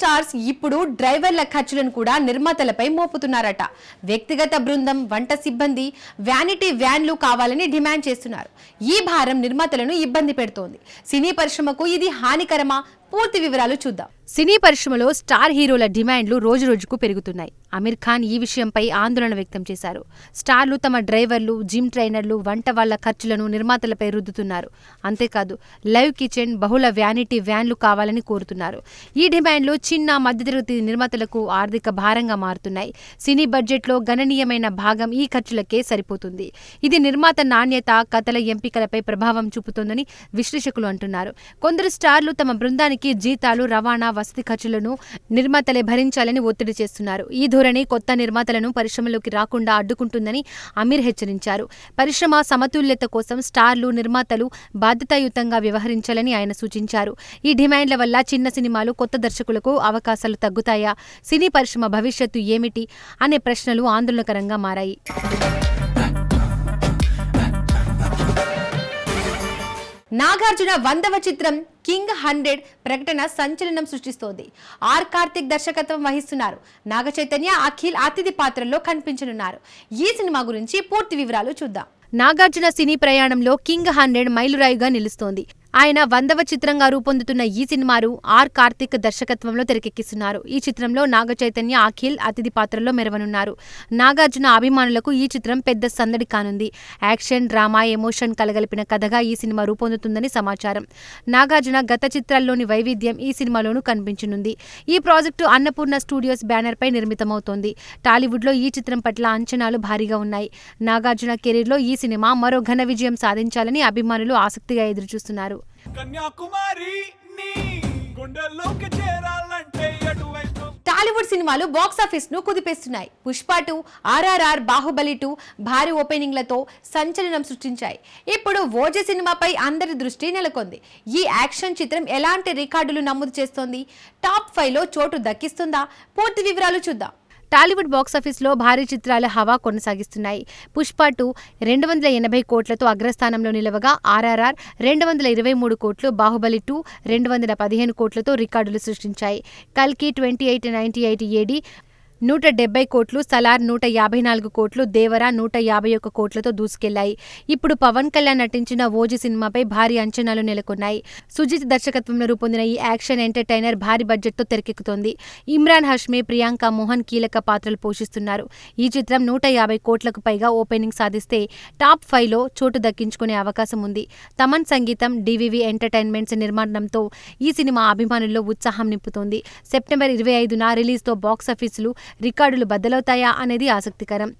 Stars ఇప్పుడు డ్రైవర్ల ఖర్చులను కూడా నిర్మాతలపై మోపుతున్నారట. వ్యక్తిగత బృందం, వంట సిబ్బంది, వ్యానిటీ వ్యాన్లు కావాలని డిమాండ్ చేస్తున్నారు. ఈ భారం నిర్మాతలను ఇబ్బంది పెడుతోంది. సినీ పరిశ్రమకు ఇది హానికరమా? పూర్తి వివరాలు చూద్దాం. సినీ పరిశ్రమలో స్టార్ హీరోల డిమాండ్లు రోజురోజుకు పెరుగుతున్నాయి. అమీర్ ఖాన్ ఈ విషయంపై ఆందోళన వ్యక్తం చేశారు. స్టార్లు తమ డ్రైవర్లు, జిమ్ ట్రైనర్లు, వంట వాళ్ల ఖర్చులను నిర్మాతలపై రుద్దుతున్నారు. అంతేకాదు లైవ్ కిచెన్, బహుళ వ్యానిటీ వ్యాన్లు కావాలని కోరుతున్నారు. ఈ డిమాండ్లు చిన్న, మధ్యతరగతి నిర్మాతలకు ఆర్థిక భారంగా మారుతున్నాయి. సినీ బడ్జెట్లో గణనీయమైన భాగం ఈ ఖర్చులకే సరిపోతుంది. ఇది నిర్మాత నాణ్యత, కథల ఎంపికలపై ప్రభావం చూపుతోందని విశ్లేషకులు అంటున్నారు. కొందరు స్టార్లు తమ బృందానికి జీతాలు, రవాణా, వసతి ఖర్చులను నిర్మాతలే భరించాలని ఒత్తిడి చేస్తున్నారు. ఈ ధోరణి కొత్త నిర్మాతలను పరిశ్రమలోకి రాకుండా అడ్డుకుంటుందని అమీర్ హెచ్చరించారు. పరిశ్రమ సమతుల్యత కోసం స్టార్లు, నిర్మాతలు బాధ్యతాయుతంగా వ్యవహరించాలని ఆయన సూచించారు. ఈ డిమాండ్ల వల్ల చిన్న సినిమాలు, కొత్త దర్శకులకు అవకాశాలు తగ్గుతాయా? సినీ పరిశ్రమ భవిష్యత్తు ఏమిటి అనే ప్రశ్నలు ఆందోళనకరంగా మారాయి. నాగార్జున 100వ చిత్రం కింగ్ 100 ప్రకటన సంచలనం సృష్టిస్తోంది. ఆర్ కార్తిక్ దర్శకత్వం వహిస్తున్నారు. నాగ చైతన్య, అఖిల్ అతిథి పాత్రల్లో కనిపించనున్నారు. ఈ సినిమా గురించి పూర్తి వివరాలు చూద్దాం. నాగార్జున సినీ ప్రయాణంలో కింగ్ 100 మైలురాయిగా నిలుస్తోంది. ఆయన 100వ చిత్రంగా రూపొందుతున్న ఈ సినిమాను ఆర్ కార్తిక్ దర్శకత్వంలో తెరకెక్కిస్తున్నారు. ఈ చిత్రంలో నాగ చైతన్య, అఖిల్ అతిథి పాత్రల్లో మెరవనున్నారు. నాగార్జున అభిమానులకు ఈ చిత్రం పెద్ద సందడి కానుంది. యాక్షన్, డ్రామా, ఎమోషన్ కలగలిపిన కథగా ఈ సినిమా రూపొందుతుందని సమాచారం. నాగార్జున గత చిత్రాల్లోని వైవిధ్యం ఈ సినిమాలోనూ కనిపించనుంది. ఈ ప్రాజెక్టు అన్నపూర్ణ స్టూడియోస్ బ్యానర్ పై నిర్మితమవుతోంది. టాలీవుడ్లో ఈ చిత్రం పట్ల అంచనాలు భారీగా ఉన్నాయి. నాగార్జున కెరీర్లో ఈ సినిమా మరో ఘన విజయం సాధించాలని అభిమానులు ఆసక్తిగా ఎదురుచూస్తున్నారు. టాలీవుడ్ సినిమాలు బాక్సాఫీస్ ను కుదిపేస్తున్నాయి. పుష్ప 2, RRR, బాహుబలి 2 భారీ ఓపెనింగ్లతో సంచలనం సృష్టించాయి. ఇప్పుడు ఓజీ సినిమాపై అందరి దృష్టి నెలకొంది. ఈ యాక్షన్ చిత్రం ఎలాంటి రికార్డులు నమోదు చేస్తోంది? టాప్ 5లో చోటు దక్కిస్తుందా? పూర్తి వివరాలు చూద్దాం. టాలీవుడ్ బాక్సాఫీస్లో భారీ చిత్రాల హవా కొనసాగిస్తున్నాయి. పుష్ప 2 280 కోట్లతో అగ్రస్థానంలో నిలవగా, RRR 223 కోట్లు, బాహుబలి 2 215 కోట్లతో రికార్డులు సృష్టించాయి. కల్కి 2898 AD 170 కోట్లు, సలార్ 154 కోట్లు, దేవర 151 కోట్లతో దూసుకెళ్లాయి. ఇప్పుడు పవన్ కళ్యాణ్ నటించిన ఓజీ సినిమాపై భారీ అంచనాలు నెలకొన్నాయి. సుజిత్ దర్శకత్వంలో రూపొందిన ఈ యాక్షన్ ఎంటర్టైనర్ భారీ బడ్జెట్తో తెరకెక్కుతోంది. ఇమ్రాన్ హష్మీ, ప్రియాంక మోహన్ కీలక పాత్రలు పోషిస్తున్నారు. ఈ చిత్రం 150 కోట్లకు పైగా ఓపెనింగ్ సాధిస్తే టాప్ 5లో చోటు దక్కించుకునే అవకాశం ఉంది. తమన్ సంగీతం, DVV ఎంటర్టైన్మెంట్స్ నిర్మాణంతో ఈ సినిమా అభిమానుల్లో ఉత్సాహం నింపుతోంది. సెప్టెంబర్ 25న రిలీజ్తో బాక్సాఫీసులు రికార్డులు బద్దలవుతాయా అనేది ఆసక్తికరం.